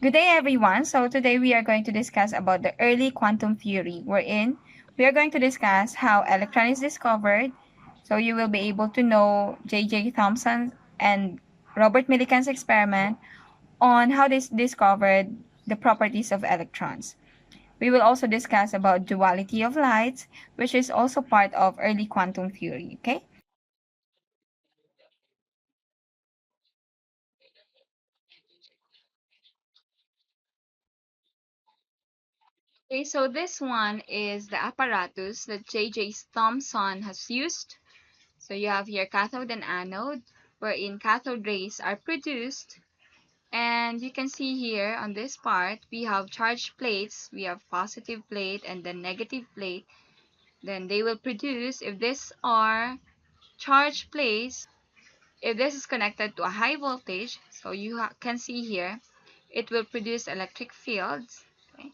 Good day, everyone. So today we are going to discuss about the early quantum theory, wherein we are going to discuss how electron is discovered. So you will be able to know J.J. Thompson and Robert Millikan's experiment on how they discovered the properties of electrons. We will also discuss about duality of lights, which is also part of early quantum theory, okay? Okay, so this one is the apparatus that J.J. Thompson has used. So you have here cathode and anode, wherein cathode rays are produced. And you can see here on this part, we have charged plates. We have positive plate and then negative plate. Then they will produce, if these are charged plates, if this is connected to a high voltage, so you can see here, it will produce electric fields. Okay?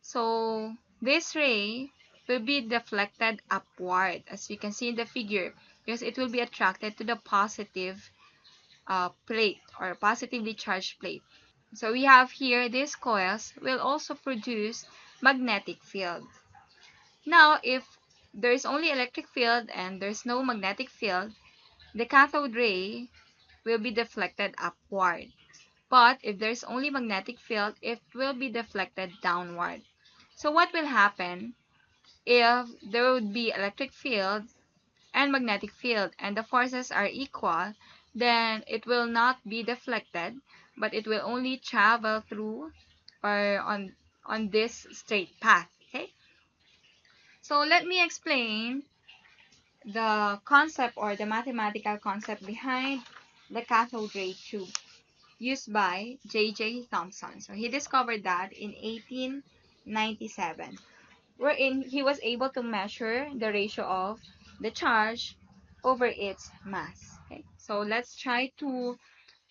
So this ray will be deflected upward, as you can see in the figure, because it will be attracted to the positive plate or positively charged plate. So we have here these coils will also produce magnetic field. Now, if there is only electric field and there's no magnetic field, the cathode ray will be deflected upward. But if there's only magnetic field, it will be deflected downward. So what will happen if there would be electric field and magnetic field and the forces are equal? Then it will not be deflected, but it will only travel through or on this straight path. Okay, so let me explain the concept or the mathematical concept behind the cathode ray tube used by J.J. Thompson. So he discovered that in 1897, wherein he was able to measure the ratio of the charge over its mass. Okay, so let's try to,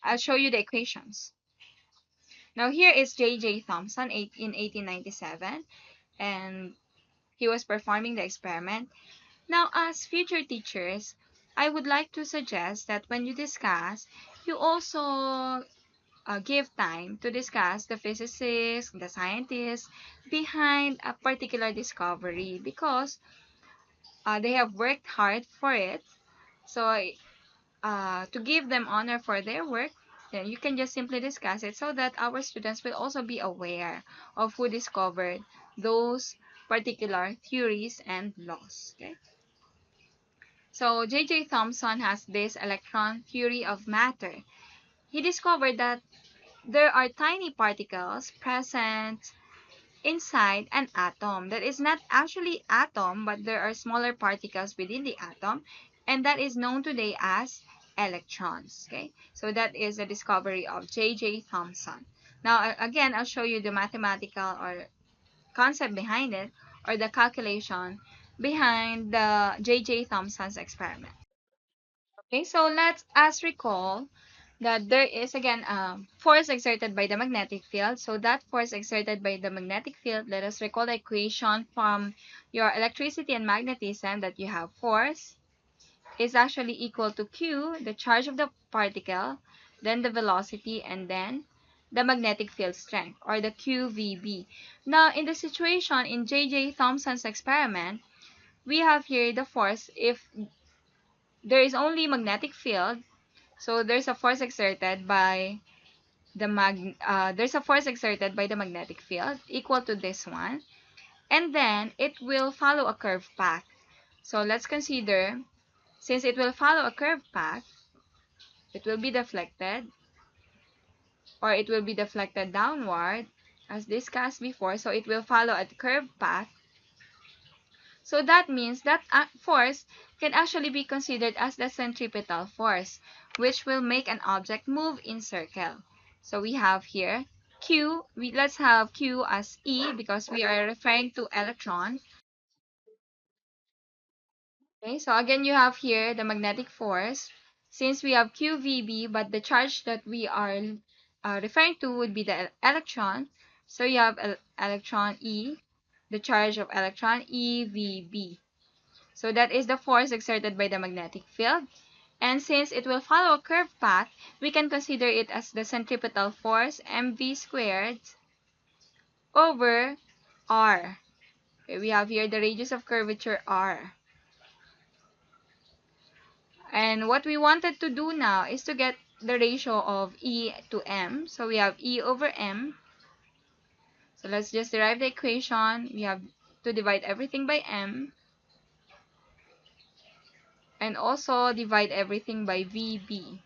I'll show you the equations. Now here is J.J. Thompson in 1897, and he was performing the experiment. Now, as future teachers, I would like to suggest that when you discuss, you also give time to discuss the physicists, the scientists behind a particular discovery, because they have worked hard for it. So to give them honor for their work, then you can just simply discuss it so that our students will also be aware of who discovered those particular theories and laws. Okay? So J.J. Thompson has this electron theory of matter. He discovered that there are tiny particles present inside an atom that is not actually atom, but there are smaller particles within the atom, and that is known today as electrons. Okay, so that is the discovery of J.J. Thompson. Now again, I'll show you the mathematical or concept behind it, or the calculation behind the J.J. Thompson's experiment. Okay, so let us recall that there is again force exerted by the magnetic field. So that force exerted by the magnetic field, let us recall the equation from your electricity and magnetism, that you have force is actually equal to Q, the charge of the particle, then the velocity, and then the magnetic field strength, or the QVB. Now, in the situation in J.J. Thompson's experiment, we have here the force. If there is only magnetic field, so there's a force exerted by the magnetic field equal to this one, and then it will follow a curved path. So let's consider, since it will follow a curved path, it will be deflected, or it will be deflected downward as discussed before. So it will follow a curved path. So that means that force can actually be considered as the centripetal force, which will make an object move in circle. So we have here Q. Let's have Q as E because we are referring to electron. Okay, so again you have here the magnetic force. Since we have QVB, but the charge that we are referring to would be the electron. So you have electron E, the charge of electron EVB. So that is the force exerted by the magnetic field. And since it will follow a curved path, we can consider it as the centripetal force mv squared over r. Okay, we have here the radius of curvature r. And what we wanted to do now is to get the ratio of E to M. So we have E over M. So let's just derive the equation. We have to divide everything by M. And also divide everything by VB.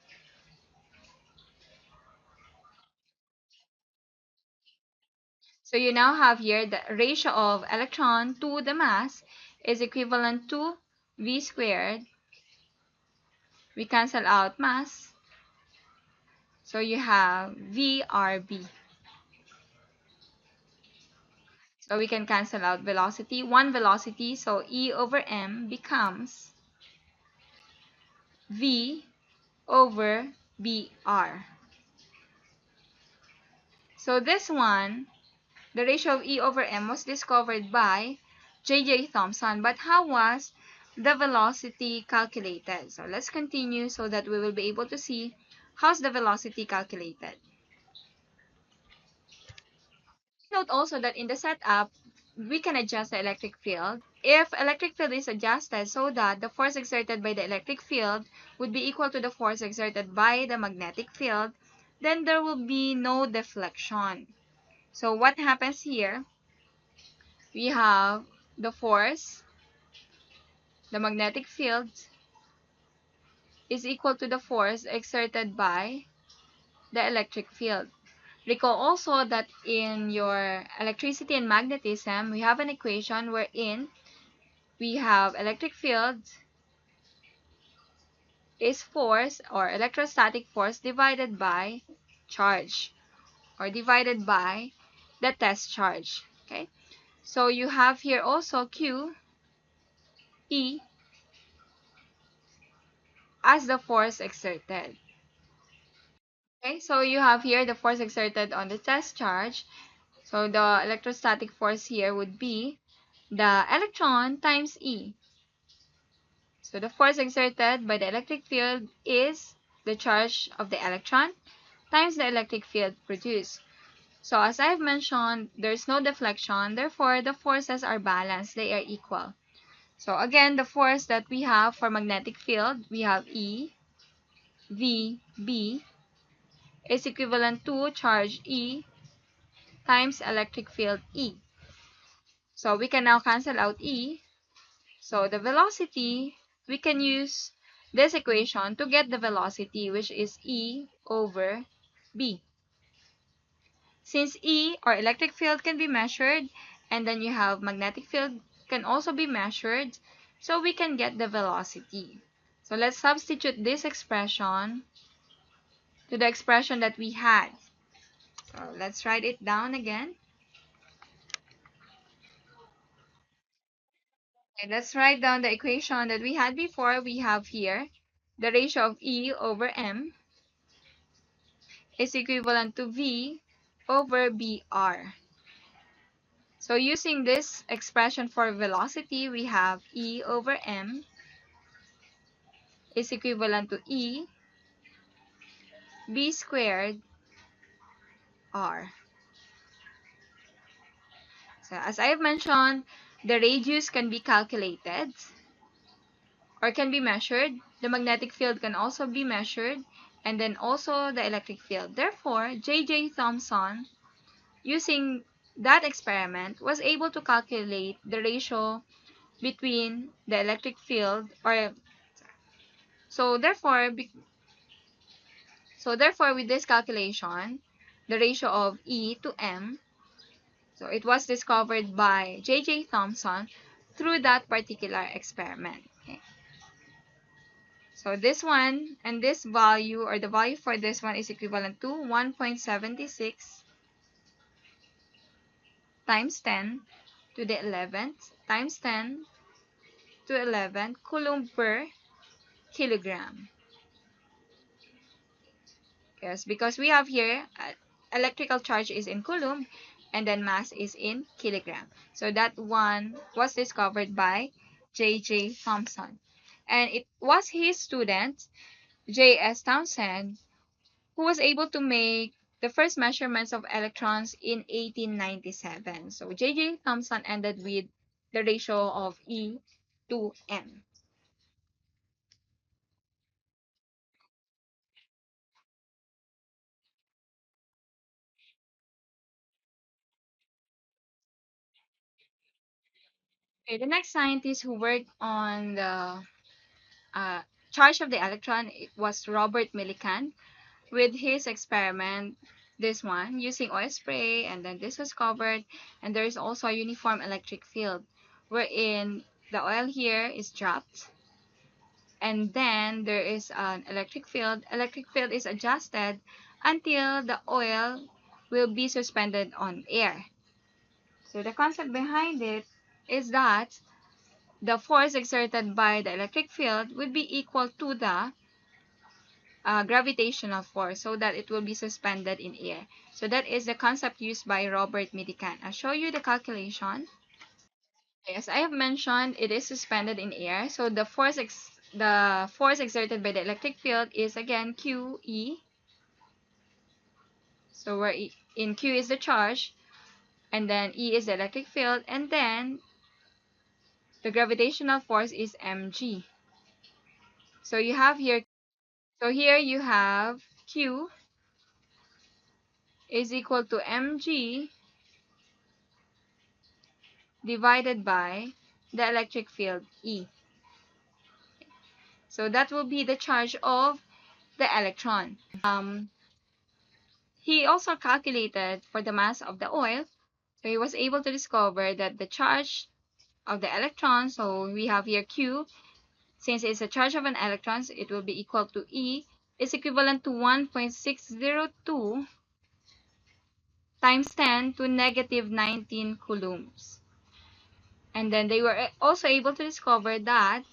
So you now have here the ratio of electron to the mass is equivalent to V squared. We cancel out mass. So you have VRB. So we can cancel out velocity. One velocity, so E over M becomes V over BR. So this one, the ratio of E over M was discovered by J.J. Thompson. But how was the velocity calculated? So let's continue so that we will be able to see how's the velocity calculated. Note also that in the setup, we can adjust the electric field. If electric field is adjusted so that the force exerted by the electric field would be equal to the force exerted by the magnetic field, then there will be no deflection. So what happens here? We have the force, the magnetic field, is equal to the force exerted by the electric field. Recall also that in your electricity and magnetism, we have an equation wherein we have electric field is force or electrostatic force divided by charge or divided by the test charge. Okay, so you have here also Q E as the force exerted. Okay, so you have here the force exerted on the test charge. So the electrostatic force here would be the electron times E. So the force exerted by the electric field is the charge of the electron times the electric field produced. So as I've mentioned, there's no deflection, therefore the forces are balanced, they are equal. So again, the force that we have for magnetic field, we have E, V, B is equivalent to charge E times electric field E. So we can now cancel out E. So the velocity, we can use this equation to get the velocity, which is E over B. Since E or electric field can be measured, and then you have magnetic field can also be measured, so we can get the velocity. So let's substitute this expression to the expression that we had. So let's write it down again. Okay, let's write down the equation that we had before. We have here the ratio of E over M is equivalent to V over BR. So using this expression for velocity, we have E over M is equivalent to E B squared R. So as I have mentioned, the radius can be calculated or can be measured. The magnetic field can also be measured, and then also the electric field. Therefore, J.J. Thompson, using that experiment, was able to calculate the ratio between the electric field or so therefore with this calculation, the ratio of E to M, so it was discovered by J.J. Thompson through that particular experiment. Okay. So this one and this value, or the value for this one, is equivalent to 1.76 times 10 to the 11th times 10 to 11 coulomb per kilogram. Yes, because we have here electrical charge is in coulomb and then mass is in kilogram. So that one was discovered by J.J. Thompson. And it was his student, J.S. Thompson, who was able to make the first measurements of electrons in 1897. So J.J. Thompson ended with the ratio of E to M. Okay, the next scientist who worked on the uh, charge of the electron was Robert Millikan with his experiment, this one, using oil spray, and then this was covered, and there is also a uniform electric field wherein the oil here is dropped, and then there is an electric field. Electric field is adjusted until the oil will be suspended on air. So the concept behind it is that the force exerted by the electric field would be equal to the gravitational force, so that it will be suspended in air. So that is the concept used by Robert Millikan. I'll show you the calculation. As I have mentioned, it is suspended in air. So the force exerted by the electric field is again QE. So where in Q is the charge, and then E is the electric field, and then the gravitational force is mg. So you have here, so here you have Q is equal to mg divided by the electric field E. So that will be the charge of the electron. He also calculated for the mass of the oil. So he was able to discover that the charge of the electron, so we have here Q, since it's a charge of an electron, it will be equal to E, is equivalent to 1.602 times 10 to negative 19 coulombs. And then they were also able to discover that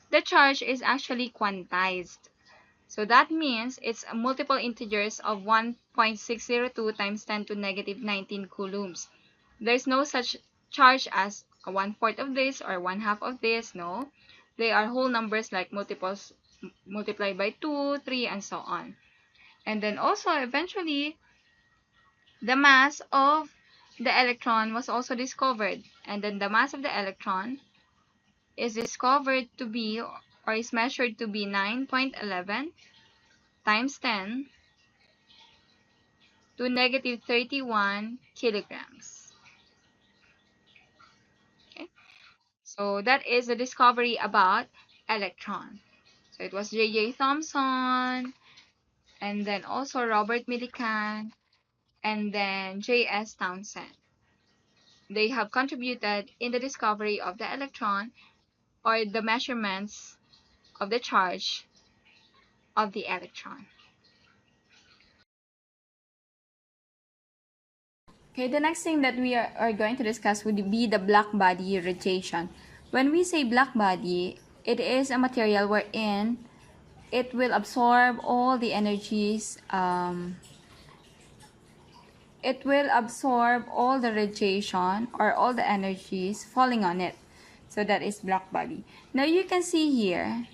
the charge is actually quantized. So that means it's a multiple integers of 1.602 times 10 to negative 19 coulombs. There's no such charge as a 1/4 of this or 1/2 of this, no. They are whole numbers like multiples multiplied by 2, 3, and so on. And then also eventually the mass of the electron was also discovered. And then the mass of the electron is discovered to be, or is measured to be, 9.11 times 10 to negative 31 kilograms. Okay, so that is the discovery about electron. So it was J.J. Thompson, and then also Robert Millikan, and then J.S. Townsend. They have contributed in the discovery of the electron, or the measurements of the charge of the electron. Okay, the next thing that we are going to discuss would be the black body radiation. When we say black body, it is a material wherein it will absorb all the energies, it will absorb all the radiation or all the energies falling on it. So that is black body. Now you can see here,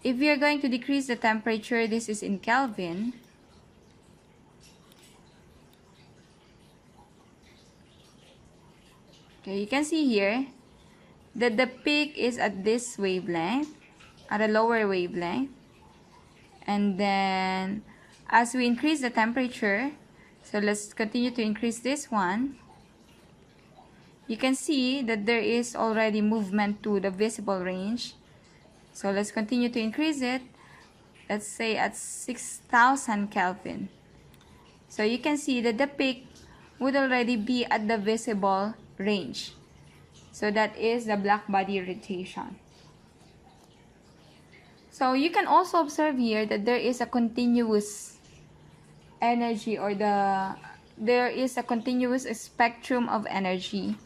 if we are going to decrease the temperature, this is in Kelvin. Okay, you can see here that the peak is at this wavelength, at a lower wavelength. And then as we increase the temperature, so let's continue to increase this one, you can see that there is already movement to the visible range. So let's continue to increase it, let's say at 6,000 Kelvin. So you can see that the peak would already be at the visible range. So that is the black body radiation. So you can also observe here that there is a continuous energy, or there is a continuous spectrum of energy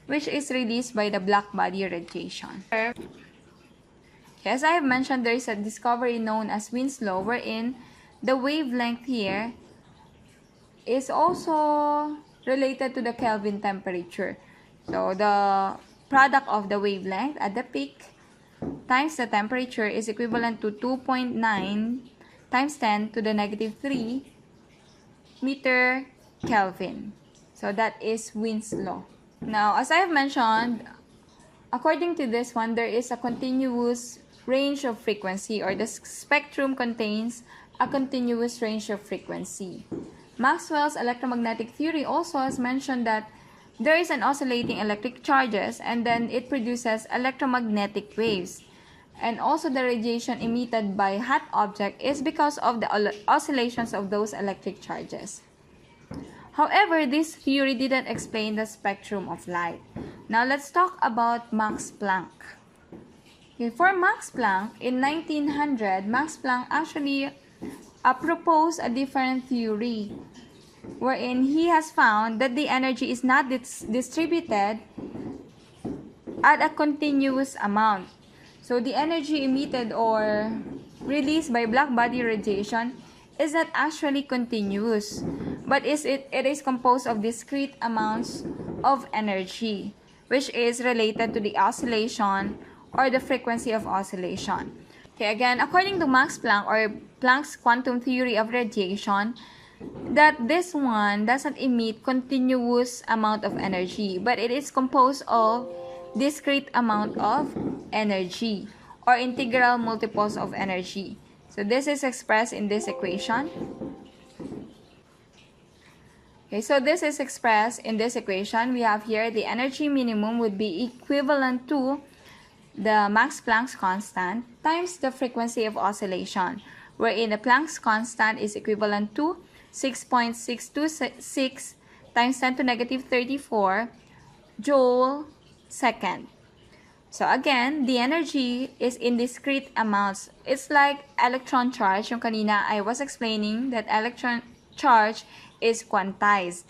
which is released by the black body radiation. As I have mentioned, there is a discovery known as Winslow, wherein the wavelength here is also related to the Kelvin temperature. So the product of the wavelength at the peak times the temperature is equivalent to 2.9 times 10 to the negative 3 meter Kelvin. So that is Wind's law. Now, as I have mentioned, according to this one, there is a continuous range of frequency, or the spectrum contains a continuous range of frequency. Maxwell's electromagnetic theory also has mentioned that there is an oscillating electric charges and then it produces electromagnetic waves. And also the radiation emitted by hot object is because of the oscillations of those electric charges. However, this theory didn't explain the spectrum of light. Now let's talk about Max Planck. Okay, for Max Planck, in 1900, Max Planck actually proposed a different theory wherein he has found that the energy is not distributed at a continuous amount. So the energy emitted or released by black body radiation is not actually continuous, but it is composed of discrete amounts of energy, which is related to the oscillation or the frequency of oscillation. Okay, again, according to Max Planck or Planck's quantum theory of radiation, that this one doesn't emit continuous amount of energy, but it is composed of discrete amount of energy or integral multiples of energy. So this is expressed in this equation. Okay, so this is expressed in this equation. We have here the energy minimum would be equivalent to the Max Planck's constant times the frequency of oscillation, wherein the Planck's constant is equivalent to 6.626 times 10 to negative 34 joule second. So again, the energy is in discrete amounts. It's like electron charge. Yung kanina I was explaining that electron charge is quantized.